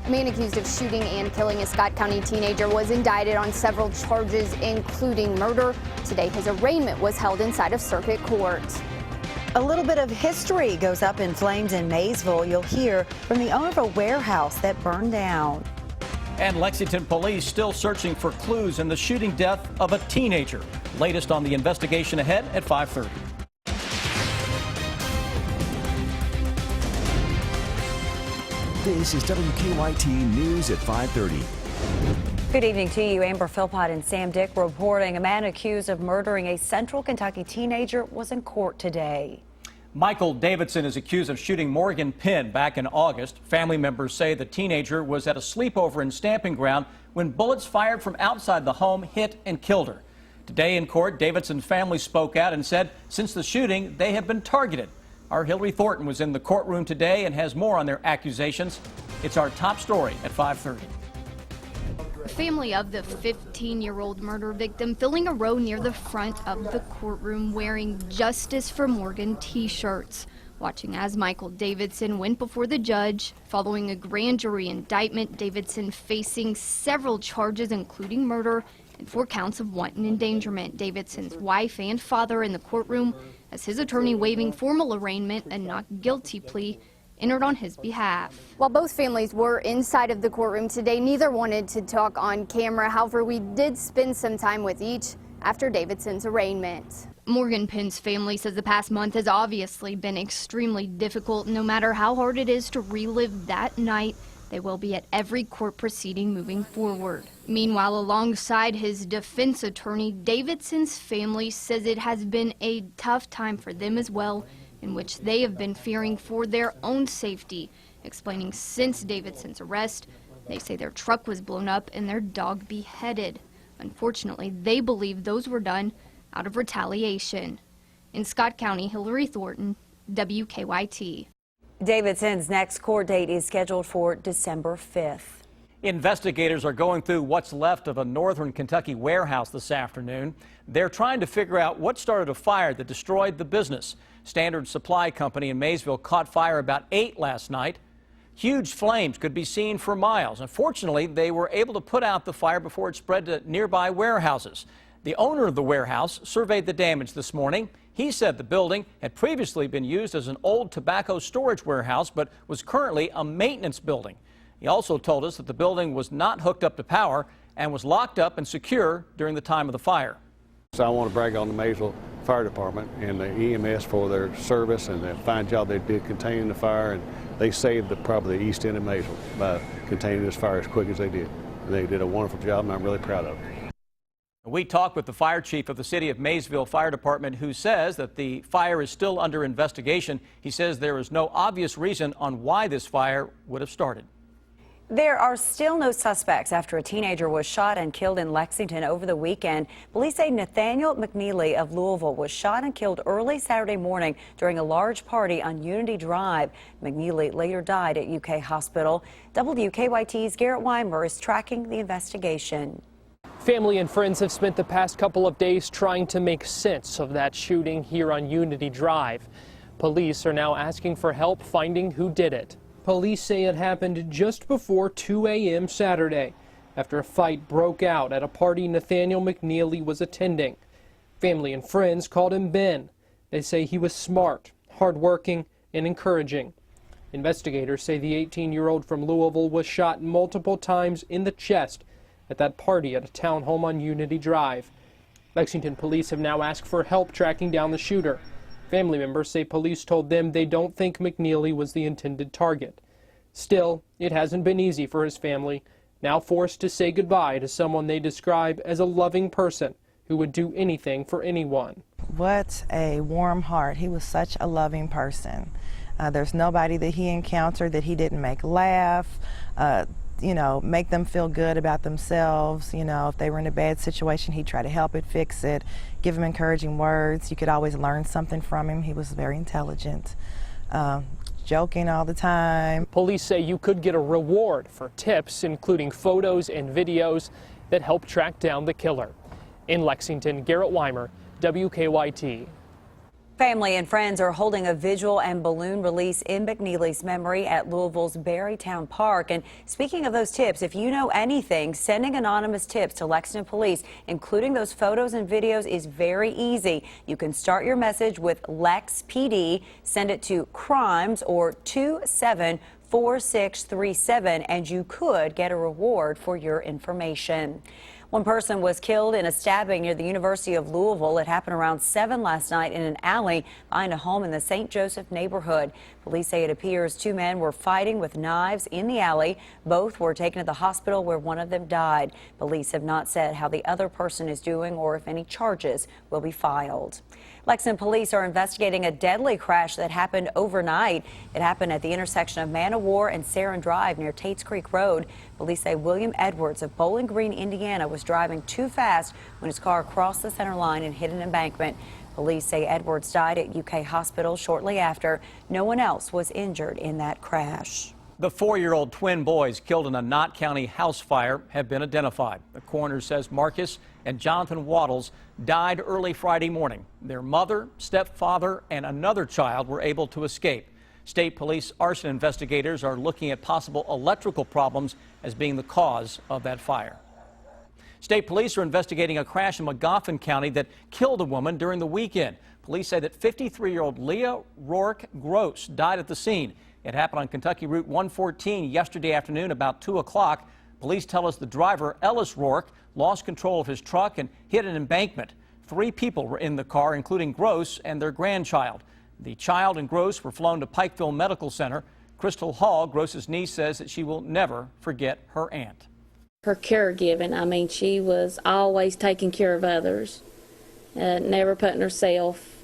A man accused of shooting and killing a Scott County teenager was indicted on several charges, including murder. Today, his arraignment was held inside of Circuit Court. A little bit of history goes up in flames in Maysville. You'll hear from the owner of a warehouse that burned down. And Lexington police still searching for clues in the shooting death of a teenager. Latest on the investigation ahead at 5:30. This is WKYT News at 5:30. Good evening to you. Amber Philpott and Sam Dick reporting a man accused of murdering a Central Kentucky teenager was in court today. Michael Davidson is accused of shooting Morgan Penn back in August. Family members say the teenager was at a sleepover in Stamping Ground when bullets fired from outside the home hit and killed her. Today in court, Davidson's family spoke out and said since the shooting, they have been targeted. Our Hillary Thornton was in the courtroom today and has more on their accusations. It's our top story at 5:30. The family of the 15-year-old murder victim filling a row near the front of the courtroom wearing Justice for Morgan t-shirts, watching as Michael Davidson went before the judge. Following a grand jury indictment, Davidson facing several charges including murder and 4 counts of wanton endangerment. Davidson's wife and father in the courtroom as his attorney waiving formal arraignment and not guilty plea entered on his behalf. While both families were inside of the courtroom today, neither wanted to talk on camera. However, we did spend some time with each after Davidson's arraignment. Morgan Penn's family says the past month has obviously been extremely difficult. No matter how hard it is to relive that night, they will be at every court proceeding moving forward. Meanwhile, alongside his defense attorney, Davidson's family says it has been a tough time for them as well, in which they have been fearing for their own safety, explaining since Davidson's arrest, they say their truck was blown up and their dog beheaded. Unfortunately, they believe those were done out of retaliation. In Scott County, Hillary Thornton, WKYT. Davidson's next court date is scheduled for December 5th. Investigators are going through what's left of a northern Kentucky warehouse this afternoon. They're trying to figure out what started a fire that destroyed the business. Standard Supply Company in Maysville caught fire about 8 last night. Huge flames could be seen for miles. Unfortunately, they were able to put out the fire before it spread to nearby warehouses. The owner of the warehouse surveyed the damage this morning. He said the building had previously been used as an old tobacco storage warehouse, but was currently a maintenance building. He also told us that the building was not hooked up to power and was locked up and secure during the time of the fire. So I want to brag on the Maysville Fire Department and the EMS for their service and the fine job they did containing the fire, and they saved probably the east end of Maysville by containing this fire as quick as they did. They did a wonderful job, and I'm really proud of them. We talked with the fire chief of the City of Maysville Fire Department, who says that the fire is still under investigation. He says there is no obvious reason on why this fire would have started. There are still no suspects after a teenager was shot and killed in Lexington over the weekend. Police say Nathaniel McNeely of Louisville was shot and killed early Saturday morning during a large party on Unity Drive. McNeely later died at UK Hospital. WKYT's Garrett Weimer is tracking the investigation. Family and friends have spent the past couple of days trying to make sense of that shooting here on Unity Drive. Police are now asking for help finding who did it. Police say it happened just before 2 a.m. Saturday, after a fight broke out at a party Nathaniel McNeely was attending. Family and friends called him Ben. They say he was smart, hardworking, and encouraging. Investigators say the 18-year-old from Louisville was shot multiple times in the chest at that party at a townhome on Unity Drive. Lexington police have now asked for help tracking down the shooter. Family members say police told them they don't think McNeely was the intended target. Still, it hasn't been easy for his family, now forced to say goodbye to someone they describe as a loving person who would do anything for anyone. What a warm heart. He was such a loving person. There's nobody that he encountered that he didn't make laugh, make them feel good about themselves. If they were in a bad situation, he'd try to help it, fix it, give them encouraging words. You could always learn something from him. He was very intelligent, joking all the time. Police say you could get a reward for tips, including photos and videos that help track down the killer. In Lexington, Garrett Weimer, WKYT. Family and friends are holding a vigil and balloon release in McNeely's memory at Louisville's Berrytown Park. And speaking of those tips, if you know anything, sending anonymous tips to Lexington Police, including those photos and videos, is very easy. You can start your message with Lex PD, send it to crimes or 274637, and you could get a reward for your information. One person was killed in a stabbing near the University of Louisville. It happened around 7 last night in an alley behind a home in the St. Joseph neighborhood. Police say it appears two men were fighting with knives in the alley. Both were taken to the hospital where one of them died. Police have not said how the other person is doing or if any charges will be filed. Lexington police are investigating a deadly crash that happened overnight. It happened at the intersection of Man o' War and Sarin Drive near Tates Creek Road. Police say William Edwards of Bowling Green, Indiana, was driving too fast when his car crossed the center line and hit an embankment. Police say Edwards died at UK Hospital shortly after. No one else was injured in that crash. The 4-year-old twin boys killed in a Knott County house fire have been identified. The coroner says Marcus and Jonathan Waddles died early Friday morning. Their mother, stepfather, and another child were able to escape. State police arson investigators are looking at possible electrical problems as being the cause of that fire. State police are investigating a crash in Magoffin County that killed a woman during the weekend. Police say that 53-year-old Leah Rourke Gross died at the scene. It happened on Kentucky Route 114 yesterday afternoon about 2 o'clock. Police tell us the driver, Ellis Rourke, lost control of his truck and hit an embankment. 3 people were in the car, including Gross and their grandchild. The child and Gross were flown to Pikeville Medical Center. Crystal Hall, Gross's niece, says that she will never forget her aunt. Her caregiving, I mean, she was always taking care of others, never putting herself,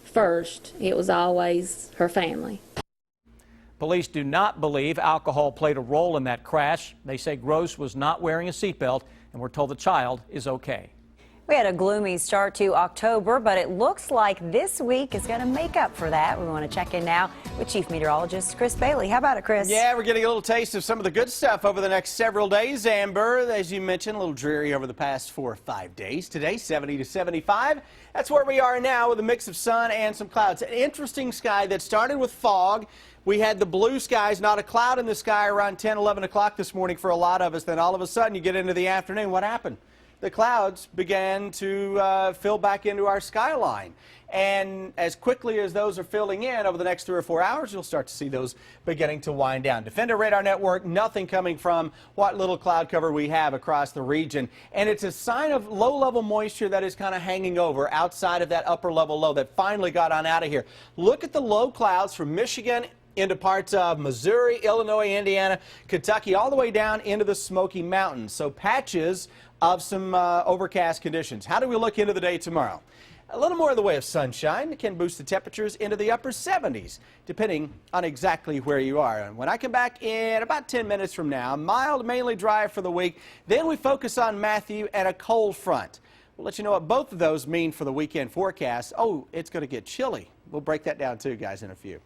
first. It was always her family. Police do not believe alcohol played a role in that crash. They say Gross was not wearing a seatbelt, and we're told the child is okay. We had a gloomy start to October, but it looks like this week is going to make up for that. We want to check in now with Chief Meteorologist Chris Bailey. How about it, Chris? Yeah, we're getting a little taste of some of the good stuff over the next several days. Amber, as you mentioned, a little dreary over the past 4 or 5 days. Today, 70 to 75. That's where we are now with a mix of sun and some clouds. An interesting sky that started with fog. We had the blue skies, not a cloud in the sky around 10, 11 o'clock this morning for a lot of us. Then all of a sudden you get into the afternoon. What happened? The clouds began to fill back into our skyline. And as quickly as those are filling in over the next 3 or 4 hours, you'll start to see those beginning to wind down. Defender Radar Network, nothing coming from what little cloud cover we have across the region. And it's a sign of low-level moisture that is kind of hanging over outside of that upper-level low that finally got on out of here. Look at the low clouds from Michigan into parts of Missouri, Illinois, Indiana, Kentucky, all the way down into the Smoky Mountains. So patches of some overcast conditions. How do we look into the day tomorrow? A little more in the way of sunshine. It can boost the temperatures into the upper 70s, depending on exactly where you are. And when I come back in about 10 minutes from now, mild, mainly dry for the week. Then we focus on Matthew and a cold front. We'll let you know what both of those mean for the weekend forecast. Oh, it's going to get chilly. We'll break that down too, guys, in a few.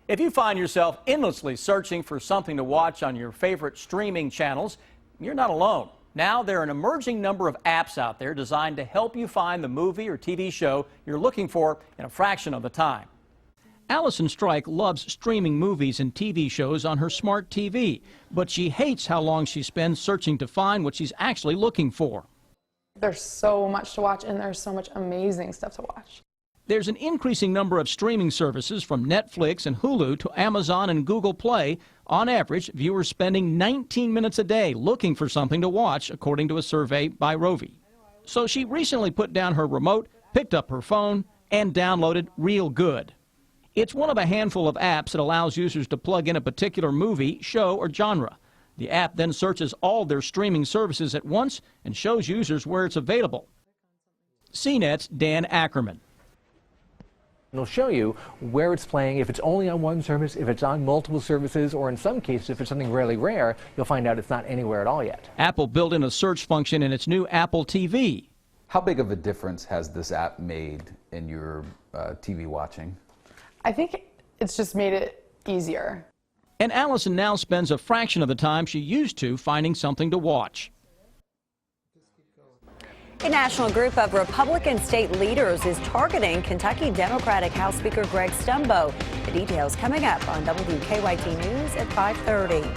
If you find yourself endlessly searching for something to watch on your favorite streaming channels, you're not alone. Now there are an emerging number of apps out there designed to help you find the movie or TV show you're looking for in a fraction of the time. Allison Strike loves streaming movies and TV shows on her smart TV, but she hates how long she spends searching to find what she's actually looking for. There's so much to watch, and there's so much amazing stuff to watch. There's an increasing number of streaming services from Netflix and Hulu to Amazon and Google Play. On average, viewers spending 19 minutes a day looking for something to watch, according to a survey by Rovi. So she recently put down her remote, picked up her phone, and downloaded Real Good. It's one of a handful of apps that allows users to plug in a particular movie, show, or genre. The app then searches all their streaming services at once and shows users where it's available. CNET's Dan Ackerman. It'll show you where it's playing, if it's only on one service, if it's on multiple services, or in some cases, if it's something really rare, you'll find out it's not anywhere at all yet. Apple built in a search function in its new Apple TV. How big of a difference has this app made in your TV watching? I think it's just made it easier. And Allison now spends a fraction of the time she used to finding something to watch. A national group of Republican state leaders is targeting Kentucky Democratic House Speaker Greg Stumbo. The details coming up on WKYT News at 5:30.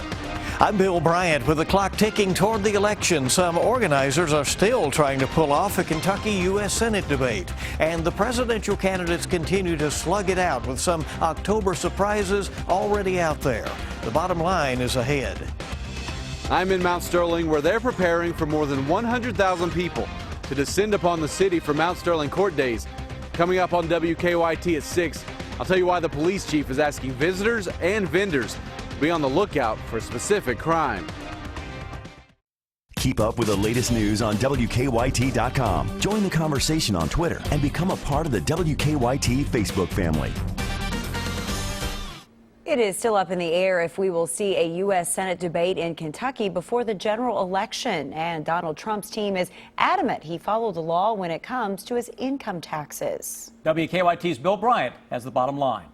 I'm Bill Bryant. With the clock ticking toward the election, some organizers are still trying to pull off a Kentucky U.S. Senate debate. And the presidential candidates continue to slug it out with some October surprises already out there. The bottom line is ahead. I'm in Mount Sterling, where they're preparing for more than 100,000 people to descend upon the city for Mount Sterling Court Days. Coming up on WKYT at 6, I'll tell you why the police chief is asking visitors and vendors to be on the lookout for a specific crime. Keep up with the latest news on WKYT.com. Join the conversation on Twitter and become a part of the WKYT Facebook family. It is still up in the air if we will see a U.S. Senate debate in Kentucky before the general election. And Donald Trump's team is adamant he followed the law when it comes to his income taxes. WKYT's Bill Bryant has the bottom line.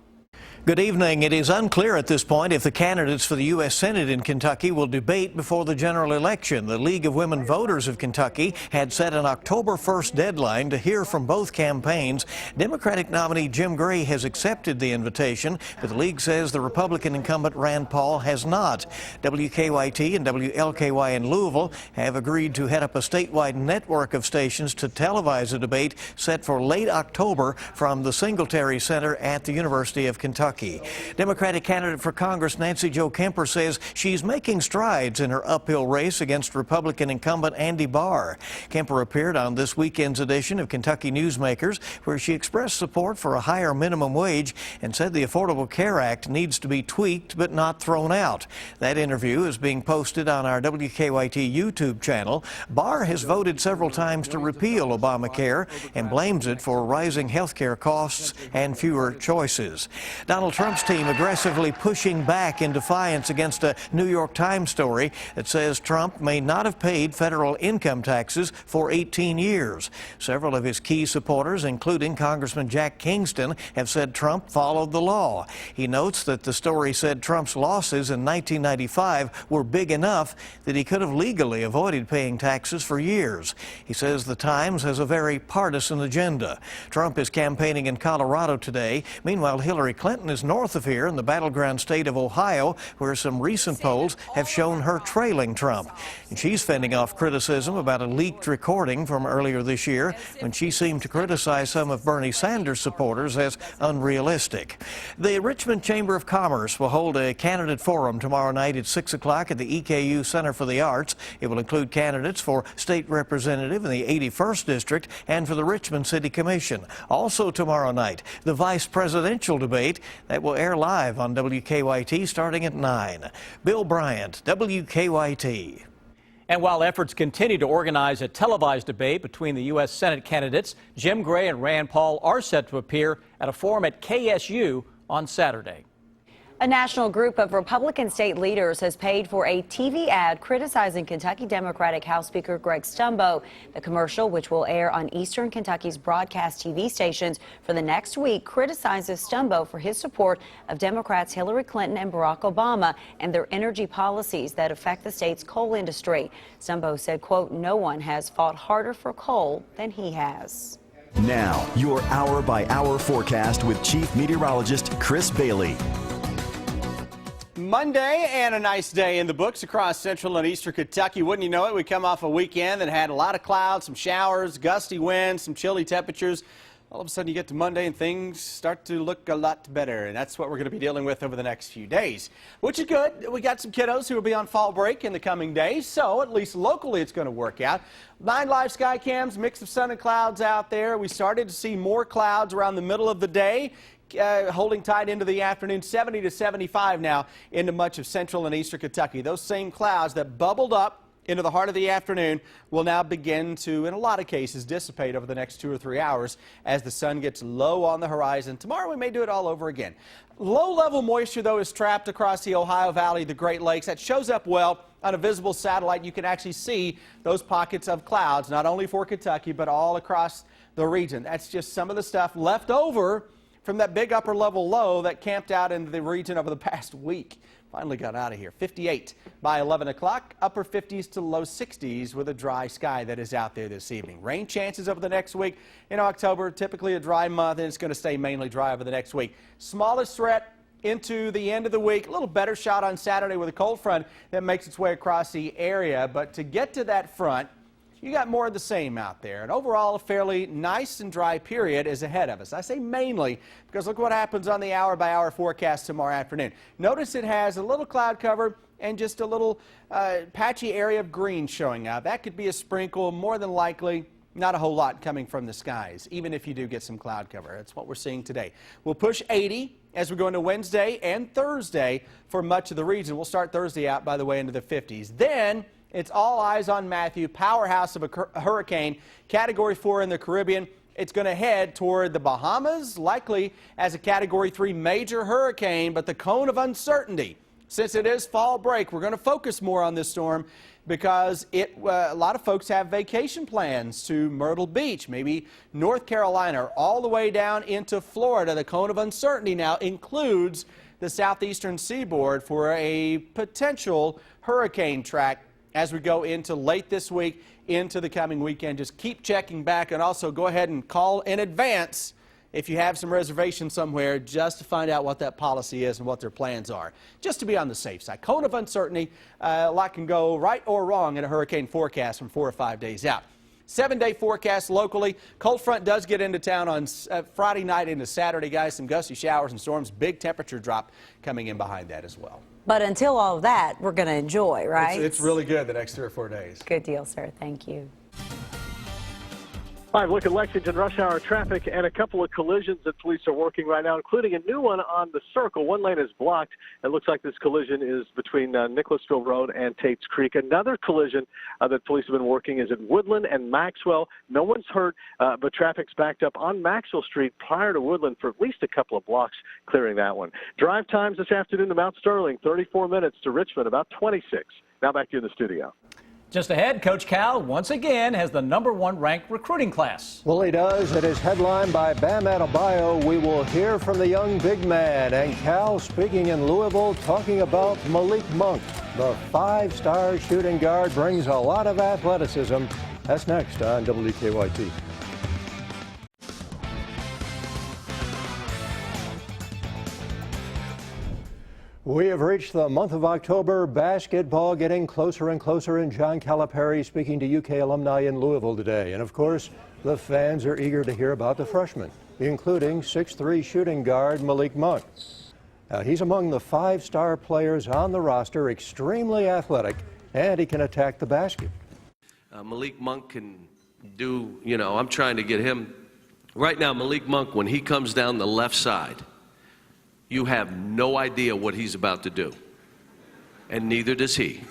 Good evening. It is unclear at this point if the candidates for the U.S. Senate in Kentucky will debate before the general election. The League of Women Voters of Kentucky had set an October 1st deadline to hear from both campaigns. Democratic nominee Jim Gray has accepted the invitation, but the league says the Republican incumbent Rand Paul has not. WKYT and WLKY in Louisville have agreed to head up a statewide network of stations to televise a debate set for late October from the Singletary Center at the University of Kentucky. Democratic candidate for Congress Nancy Jo Kemper says she's making strides in her uphill race against Republican incumbent Andy Barr. Kemper appeared on this weekend's edition of Kentucky Newsmakers, where she expressed support for a higher minimum wage and said the Affordable Care Act needs to be tweaked but not thrown out. That interview is being posted on our WKYT YouTube channel. Barr has voted several times to repeal Obamacare and blames it for rising health care costs and fewer choices. Donald Trump's team aggressively pushing back in defiance against a New York Times story that says Trump may not have paid federal income taxes for 18 years. Several of his key supporters, including Congressman Jack Kingston, have said Trump followed the law. He notes that the story said Trump's losses in 1995 were big enough that he could have legally avoided paying taxes for years. He says the Times has a very partisan agenda. Trump is campaigning in Colorado today. Meanwhile, Hillary Clinton is north of here in the battleground state of Ohio, where some recent polls have shown her trailing Trump. And she's fending off criticism about a leaked recording from earlier this year when she seemed to criticize some of Bernie Sanders' supporters as unrealistic. The Richmond Chamber of Commerce will hold a candidate forum tomorrow night at 6 o'clock at the EKU Center for the Arts. It will include candidates for state representative in the 81st District and for the Richmond City Commission. Also tomorrow night, the vice presidential debate that will air live on WKYT starting at 9. Bill Bryant, WKYT. And while efforts continue to organize a televised debate between the U.S. Senate candidates, Jim Gray and Rand Paul are set to appear at a forum at KSU on Saturday. A national group of Republican state leaders has paid for a TV ad criticizing Kentucky Democratic House Speaker Greg Stumbo. The commercial, which will air on Eastern Kentucky's broadcast TV stations for the next week, criticizes Stumbo for his support of Democrats Hillary Clinton and Barack Obama and their energy policies that affect the state's coal industry. Stumbo said, quote, "No one has fought harder for coal than he has." Now, your hour-by-hour forecast with Chief Meteorologist Chris Bailey. Monday and a nice day in the books across central and eastern Kentucky. Wouldn't you know it, we come off a weekend that had a lot of clouds, some showers, gusty winds, some chilly temperatures. All of a sudden you get to Monday and things start to look a lot better, and that's what we're going to be dealing with over the next few days, which is good. We got some kiddos who will be on fall break in the coming days, so at least locally it's going to work out. 9 live sky cams, mix of sun and clouds out there. We started to see more clouds around the middle of the day. Holding tight into the afternoon, 70 to 75 now into much of central and eastern Kentucky. Those same clouds that bubbled up into the heart of the afternoon will now begin to, in a lot of cases, dissipate over the next 2 or 3 hours as the sun gets low on the horizon. Tomorrow we may do it all over again. Low-level moisture, though, is trapped across the Ohio Valley, the Great Lakes. That shows up well on a visible satellite. You can actually see those pockets of clouds, not only for Kentucky, but all across the region. That's just some of the stuff left over from that big upper level low that camped out in the region over the past week. Finally got out of here. 58 by 11 o'clock, upper 50s to low 60s with a dry sky that is out there this evening. Rain chances over the next week. In October, typically a dry month, and it's going to stay mainly dry over the next week. Smallest threat into the end of the week. A little better shot on Saturday with a cold front that makes its way across the area. But to get to that front, you got more of the same out there. And overall, a fairly nice and dry period is ahead of us. I say mainly because look what happens on the hour-by-hour forecast tomorrow afternoon. Notice it has a little cloud cover and just a little patchy area of green showing up. That could be a sprinkle, more than likely. Not a whole lot coming from the skies, even if you do get some cloud cover. That's what we're seeing today. We'll push 80 as we go into Wednesday and Thursday for much of the region. We'll start Thursday out, by the way, into the 50s. Then it's all eyes on Matthew, powerhouse of a hurricane, Category 4 in the Caribbean. It's going to head toward the Bahamas, likely as a Category 3 major hurricane, but the cone of uncertainty. Since it is fall break, we're going to focus more on this storm because a lot of folks have vacation plans to Myrtle Beach, maybe North Carolina, or all the way down into Florida. The cone of uncertainty now includes the southeastern seaboard for a potential hurricane track as we go into late this week, into the coming weekend. Just keep checking back, and also go ahead and call in advance if you have some reservations somewhere, just to find out what that policy is and what their plans are, just to be on the safe side. Cone of uncertainty, a lot can go right or wrong in a hurricane forecast from 4 or 5 days out. 7-day forecast locally. Cold front does get into town on Friday night into Saturday, guys. Some gusty showers and storms. Big temperature drop coming in behind that as well. But until all of that, we're going to enjoy, right? It's really good the next 3 or 4 days. Good deal, sir. Thank you. All right, look at Lexington rush hour traffic and a couple of collisions that police are working right now, including a new one on the Circle. One lane is blocked. It looks like this collision is between Nicholasville Road and Tate's Creek. Another collision that police have been working is at Woodland and Maxwell. No one's hurt, but traffic's backed up on Maxwell Street prior to Woodland for at least a couple of blocks, clearing that one. Drive times this afternoon to Mount Sterling, 34 minutes to Richmond, about 26. Now back to you in the studio. Just ahead, Coach Cal once again has the #1 ranked recruiting class. Well, he does. It is headlined by Bam Adebayo. We will hear from the young big man. And Cal speaking in Louisville, talking about Malik Monk. The 5-star shooting guard brings a lot of athleticism. That's next on WKYT. We have reached the month of October. Basketball getting closer and closer, and John Calipari speaking to UK alumni in Louisville today. And of course, the fans are eager to hear about the freshman, including 6'3" shooting guard Malik Monk. He's among the 5-star players on the roster, extremely athletic, and he can attack the basket. Malik Monk can do, I'm trying to get him. Right now, Malik Monk, when he comes down the left side, you have no idea what he's about to do, and neither does he.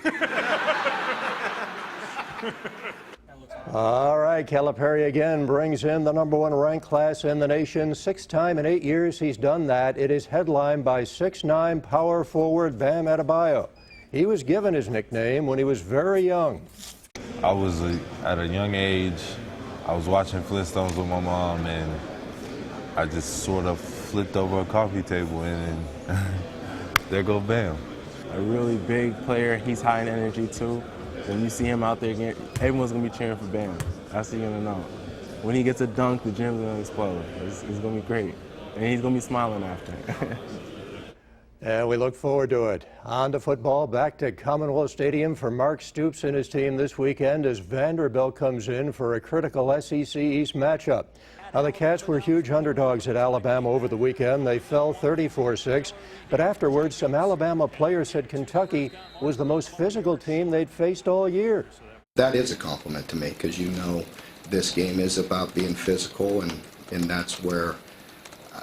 All right, Calipari again brings in the #1 ranked class in the nation. 6th time in 8 years he's done that. It is headlined by 6'9" power forward Bam Adebayo. He was given his nickname when he was very young. I was at a young age. I was watching Flintstones with my mom, and I just sort of flipped over a coffee table, and there go Bam. A really big player. He's high in energy too. When you see him out there again, everyone's gonna be cheering for Bam. That's what you're gonna know. When he gets a dunk, the gym's gonna explode. It's gonna be great, and he's gonna be smiling after. And we look forward to it. On to football, back to Commonwealth Stadium for Mark Stoops and his team this weekend as Vanderbilt comes in for a critical SEC East matchup. Now, the Cats were huge underdogs at Alabama over the weekend. They fell 34-6, but afterwards some Alabama players said Kentucky was the most physical team they'd faced all year. That is a compliment to me, because this game is about being physical, and that's where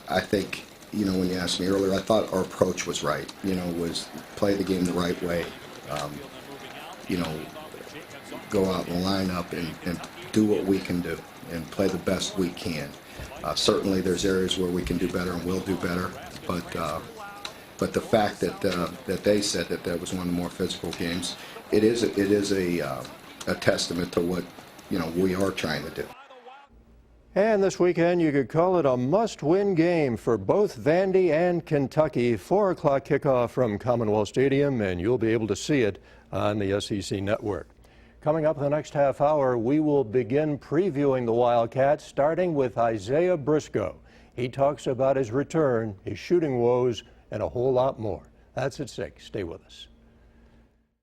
I think, when you asked me earlier, I thought our approach was right, was play the game the right way, go out and line up and do what we can do and play the best we can. Certainly there's areas where we can do better and will do better, but the fact that they said that was one of the more physical games, it is a testament to what we are trying to do. And this weekend, you could call it a must-win game for both Vandy and Kentucky. 4 o'clock kickoff from Commonwealth Stadium, and you'll be able to see it on the SEC network. Coming up in the next half hour, we will begin previewing the Wildcats, starting with Isaiah Briscoe. He talks about his return, his shooting woes, and a whole lot more. That's at 6. Stay with us.